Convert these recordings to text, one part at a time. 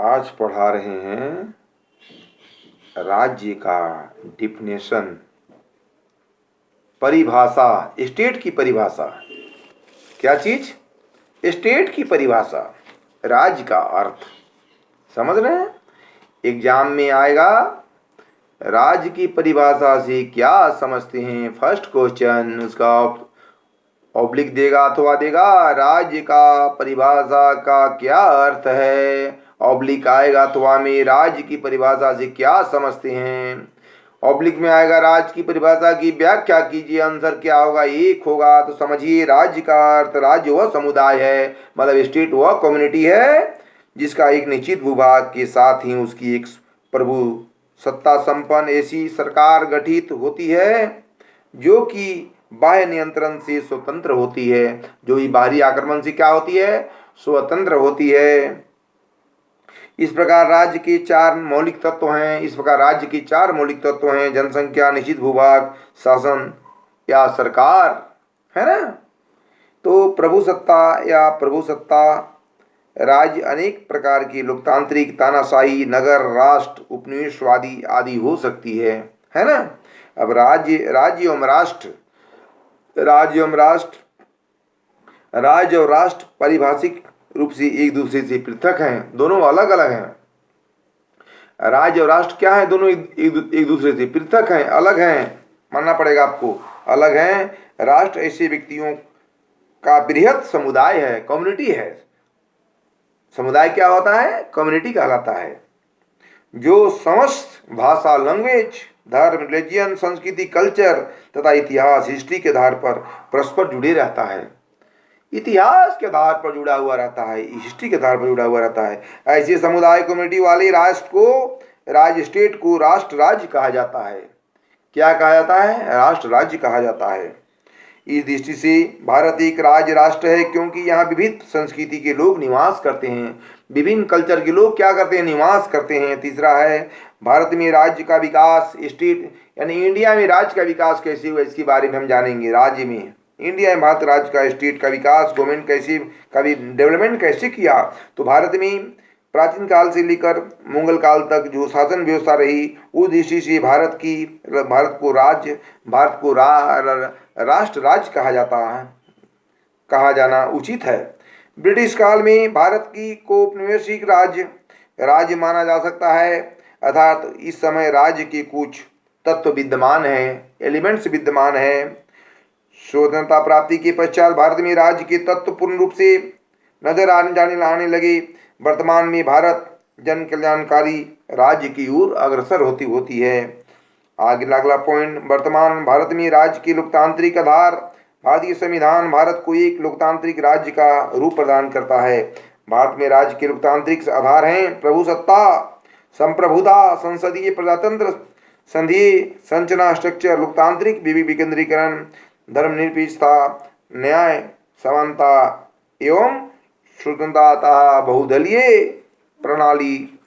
आज पढ़ा रहे हैं राज्य का डिफिनेशन, परिभाषा, स्टेट की परिभाषा। क्या चीज? स्टेट की परिभाषा, राज्य का अर्थ। समझ रहे हैं? एग्जाम में आएगा, राज्य की परिभाषा से क्या समझते हैं, फर्स्ट क्वेश्चन, उसका ऑब्लिक देगा अथवा देगा, राज्य का परिभाषा का क्या अर्थ है, ऑब्लिक आएगा अथवा में राज्य की परिभाषा से क्या समझते हैं, ऑब्लिक में आएगा राज्य की परिभाषा की व्याख्या कीजिए, आंसर क्या होगा, एक होगा। तो समझिए, राज्य का अर्थ, राज्य वह समुदाय है, मतलब स्टेट वह कम्युनिटी है जिसका एक निश्चित भूभाग के साथ ही उसकी एक प्रभु सत्ता संपन्न ऐसी सरकार गठित होती है जो कि बाह्य नियंत्रण से स्वतंत्र होती है, जो ही बाहरी आक्रमण से क्या होती है, स्वतंत्र होती है। इस प्रकार राज्य के चार मौलिक तत्व हैं। जनसंख्या, निश्चित भूभाग, शासन या सरकार, है ना। तो प्रभु सत्ता राज्य अनेक प्रकार की लोकतांत्रिक, तानाशाही, नगर राष्ट्र, उपनिवेशवादी आदि हो सकती है ना। अब राज्य और राष्ट्र पारिभाषिक रूप से एक दूसरे से पृथक हैं, दोनों अलग अलग हैं। राज्य और राष्ट्र क्या है? दोनों एक दूसरे से पृथक हैं, अलग हैं, मानना पड़ेगा आपको, अलग हैं। राष्ट्र ऐसे व्यक्तियों का बृहत समुदाय है, कम्युनिटी है। समुदाय क्या होता है? कम्युनिटी कहलाता है, जो समस्त भाषा, लैंग्वेज, धर्म, रिलीजियन, संस्कृति, कल्चर तथा इतिहास, हिस्ट्री के आधार पर परस्पर जुड़े रहता है। इतिहास के आधार पर जुड़ा हुआ रहता है, हिस्ट्री के आधार पर जुड़ा हुआ रहता है। ऐसे समुदाय, कम्युनिटी वाले राष्ट्र को, राज्य, स्टेट को राष्ट्र राज्य कहा जाता है। क्या कहा जाता है? राष्ट्र राज्य कहा जाता है। इस दृष्टि से भारत एक राज्य राष्ट्र है, क्योंकि यहाँ विविध संस्कृति के लोग निवास करते हैं, विभिन्न कल्चर के लोग क्या करते हैं? निवास करते हैं। तीसरा है, भारत में राज्य का विकास, स्टेट यानी इंडिया में राज्य का विकास कैसे हुआ, इसके बारे में हम जानेंगे। राज्य में, इंडिया में भारत राज्य का, स्टेट का विकास, गवर्नमेंट कैसे का डेवलपमेंट कैसे किया। तो भारत में प्राचीन काल से लेकर मुगल काल तक जो शासन व्यवस्था रही, उस दृष्टि से भारत को राष्ट्र राज्य कहा जाना उचित है। ब्रिटिश काल में भारत को औपनिवेशिक राज्य माना जा सकता है, अर्थात इस समय राज्य के कुछ तत्व विद्यमान हैं, एलिमेंट्स विद्यमान हैं। स्वतंत्रता प्राप्ति के पश्चात भारत में राज्य के तत्व पूर्ण रूप से नजर आने लगे। वर्तमान में भारत जन कल्याणकारी राज्य की ओर अग्रसर होती है। आगे अगला पॉइंट, वर्तमान भारत में राज्य के लोकतांत्रिक आधार। भारतीय संविधान भारत को एक लोकतांत्रिक राज्य का रूप प्रदान करता है। भारत में राज्य के लोकतांत्रिक आधार हैं प्रभु सत्ता, संप्रभुता, संसदीय प्रजातंत्र, संघीय संरचना स्ट्रक्चर, लोकतांत्रिक विकेंद्रीकरण, धर्मनिरपेक्षता, न्याय, समानता एवं स्वतंत्रता, बहुदलीय प्रणाली।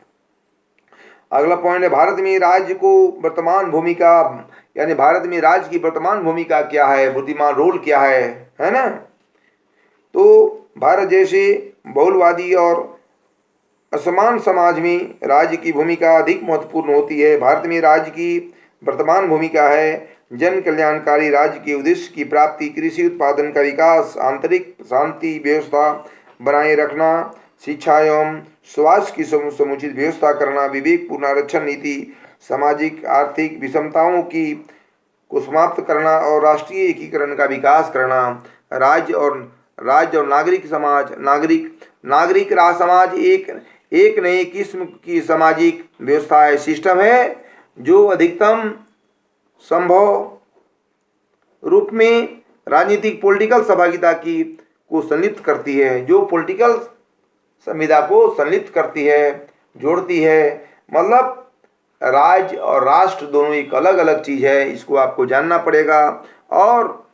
अगला पॉइंट है, भारत में राज्य को वर्तमान भूमिका, यानी भारत में राज्य की वर्तमान भूमिका क्या है, बुद्धिमान रोल क्या है ना। तो भारत जैसे बहुलवादी और असमान समाज में राज्य की भूमिका अधिक महत्वपूर्ण होती है। भारत में राज्य की वर्तमान भूमिका है जन कल्याणकारी राज्य के उद्देश्य की प्राप्ति, कृषि उत्पादन का विकास, आंतरिक शांति व्यवस्था बनाए रखना, शिक्षा एवं स्वास्थ्य की समुचित व्यवस्था करना, विवेकपूर्ण आरक्षण नीति, सामाजिक आर्थिक विषमताओं को समाप्त करना और राष्ट्रीय एकीकरण का विकास करना। राज्य और नागरिक राज समाज एक नई किस्म की सामाजिक व्यवस्था है, सिस्टम है, जो अधिकतम संभव रूप में राजनीतिक पॉलिटिकल सहभागिता को संलिप्त करती है, जो पॉलिटिकल संविदा को संलिप्त करती है, जोड़ती है। मतलब राज्य और राष्ट्र दोनों एक अलग अलग चीज है, इसको आपको जानना पड़ेगा। और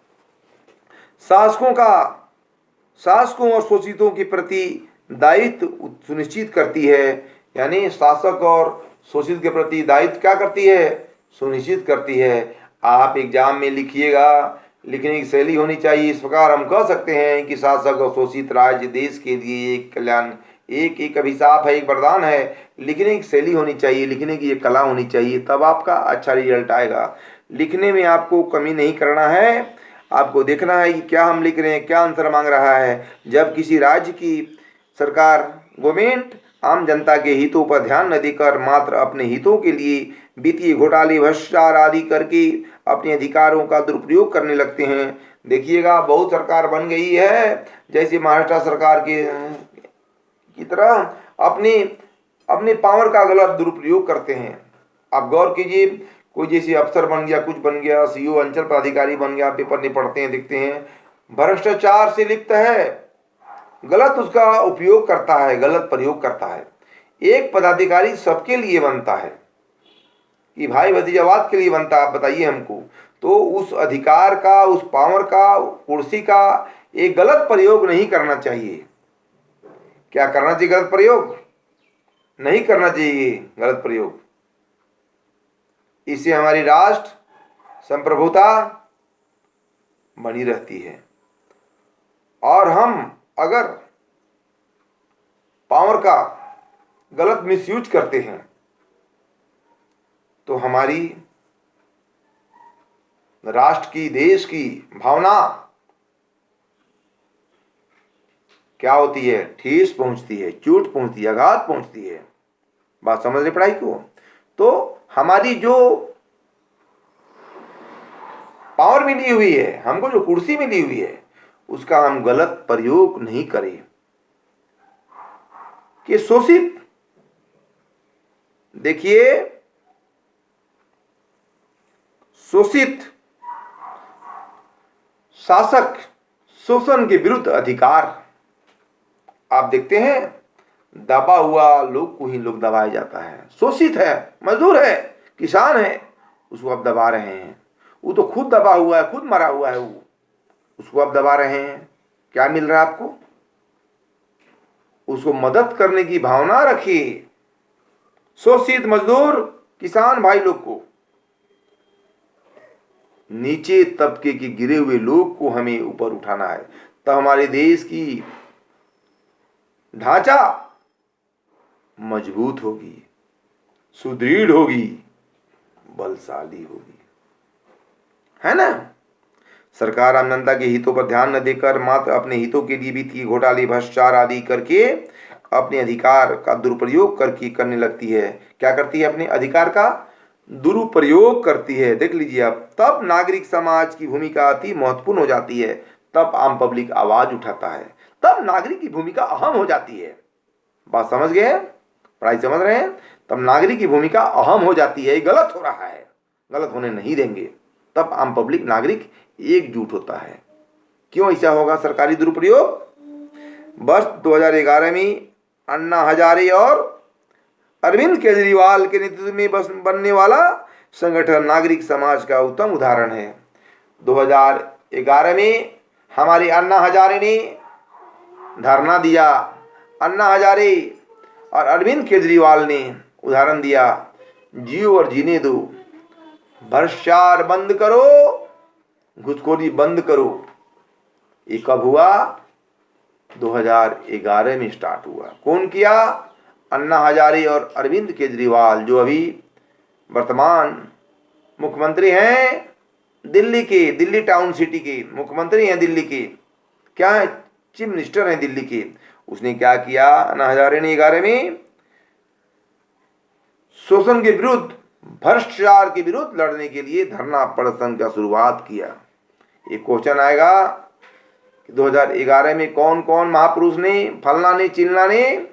शासकों और शोषितों के प्रति दायित्व सुनिश्चित करती है, यानी शासक और शोषित के प्रति दायित्व क्या करती है? सुनिश्चित करती है। आप एग्जाम में लिखिएगा, लिखने की शैली होनी चाहिए। इस प्रकार हम कह सकते हैं कि शासक और शोषित राज्य देश के लिए एक अभिशाप है, एक वरदान है। लिखने की शैली होनी चाहिए, लिखने की एक कला होनी चाहिए, तब आपका अच्छा रिजल्ट आएगा। लिखने में आपको कमी नहीं करना है, आपको देखना है कि क्या हम लिख रहे हैं, क्या आंसर मांग रहा है। जब किसी राज्य की सरकार, गवर्नमेंट आम जनता के हितों पर ध्यान न देकर मात्र अपने हितों के लिए वित्तीय घोटाले, भ्रष्टाचार आदि करके अपने अधिकारों का दुरुपयोग करने लगते हैं। देखिएगा बहुत सरकार बन गई है, जैसे महाराष्ट्र सरकार के की तरह अपने अपने पावर का गलत दुरुपयोग करते हैं। आप गौर कीजिए, कोई जैसे अफसर बन गया, कुछ बन गया, सीईओ, अंचल पदाधिकारी बन गया, पेपर नहीं पढ़ते हैं, देखते हैं भ्रष्टाचार से लिप्त है, गलत उसका उपयोग करता है, गलत प्रयोग करता है। एक पदाधिकारी सबके लिए बनता है कि भाई भतीजावाद के लिए बनता है, आप बताइए हमको। तो उस अधिकार का, उस पावर का, कुर्सी का एक गलत प्रयोग नहीं करना चाहिए। क्या करना चाहिए? गलत प्रयोग नहीं करना चाहिए, गलत प्रयोग। इससे हमारी राष्ट्र संप्रभुता बनी रहती है। और हम अगर पावर का गलत मिसयूज करते हैं तो हमारी राष्ट्र की, देश की भावना क्या होती है? ठेस पहुंचती है, चोट पहुंचती है, आघात पहुंचती है। बात समझ रहे पढ़ाई को? तो हमारी जो पावर मिली हुई है, हमको जो कुर्सी मिली हुई है, उसका हम गलत प्रयोग नहीं करें कि शोषित। देखिए, शोषित शासक शोषण के विरुद्ध अधिकार, आप देखते हैं दबा हुआ लोग को ही लोग दबाया जाता है। शोषित है, मजदूर है, किसान है, उसको आप दबा रहे हैं। वो तो खुद दबा हुआ है, खुद मरा हुआ है, वो उसको आप दबा रहे हैं। क्या मिल रहा है आपको? उसको मदद करने की भावना रखिए। शोषित मजदूर, किसान भाई लोग को, नीचे तबके के गिरे हुए लोग को हमें ऊपर उठाना है। तब हमारे देश की ढांचा मजबूत होगी, सुदृढ़ होगी, बलशाली होगी, है ना? सरकार आम जनता के हितों पर ध्यान न देकर मात्र अपने हितों के लिए वित्तीय घोटाले, भ्रष्टाचार आदि करके अपने अधिकार का दुरुपयोग करने लगती है। क्या करती है? अपने अधिकार का दुरुपयोग करती है। देख लीजिए आप, तब नागरिक समाज की भूमिका अति महत्वपूर्ण हो जाती है। तब आम पब्लिक आवाज उठाता है, तब नागरिक की भूमिका अहम हो जाती है। बात समझ गए? पढ़ाई समझ रहे हैं? तब नागरिक की भूमिका अहम हो जाती है। गलत हो रहा है, गलत होने नहीं देंगे। तब आम पब्लिक, नागरिक एकजुट होता है। क्यों ऐसा होगा? सरकारी दुरुपयोग। वर्ष 2011 में अन्ना हजारे और अरविंद केजरीवाल के नेतृत्व में बनने वाला संगठन नागरिक समाज का उत्तम उदाहरण है। 2011 में हमारे अन्ना हजारे ने धरना दिया। अन्ना हजारे और अरविंद केजरीवाल ने उदाहरण दिया, जियो और जीने दो, भ्रष्टाचार बंद करो, घुसखोरी बंद करो। ये कब हुआ? 2011 में स्टार्ट हुआ। कौन किया? अन्ना हजारे और अरविंद केजरीवाल, जो अभी वर्तमान मुख्यमंत्री हैं दिल्ली के, दिल्ली टाउन सिटी के मुख्यमंत्री हैं दिल्ली के, क्या है? चीफ मिनिस्टर हैं दिल्ली के। उसने क्या किया? अन्ना हजारे ने 11 में शोषण के विरुद्ध, भ्रष्टाचार के विरुद्ध लड़ने के लिए धरना प्रदर्शन का शुरुआत किया। एक क्वेश्चन आएगा कि 2011 में कौन कौन महापुरुष ने, फलना ने, चिलना ने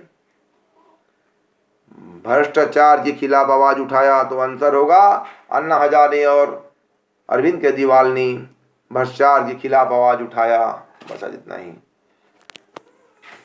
भ्रष्टाचार के खिलाफ आवाज उठाया? तो आंसर होगा अन्ना हजारे और अरविंद केजरीवाल ने भ्रष्टाचार के खिलाफ आवाज उठाया। बस इतना ही।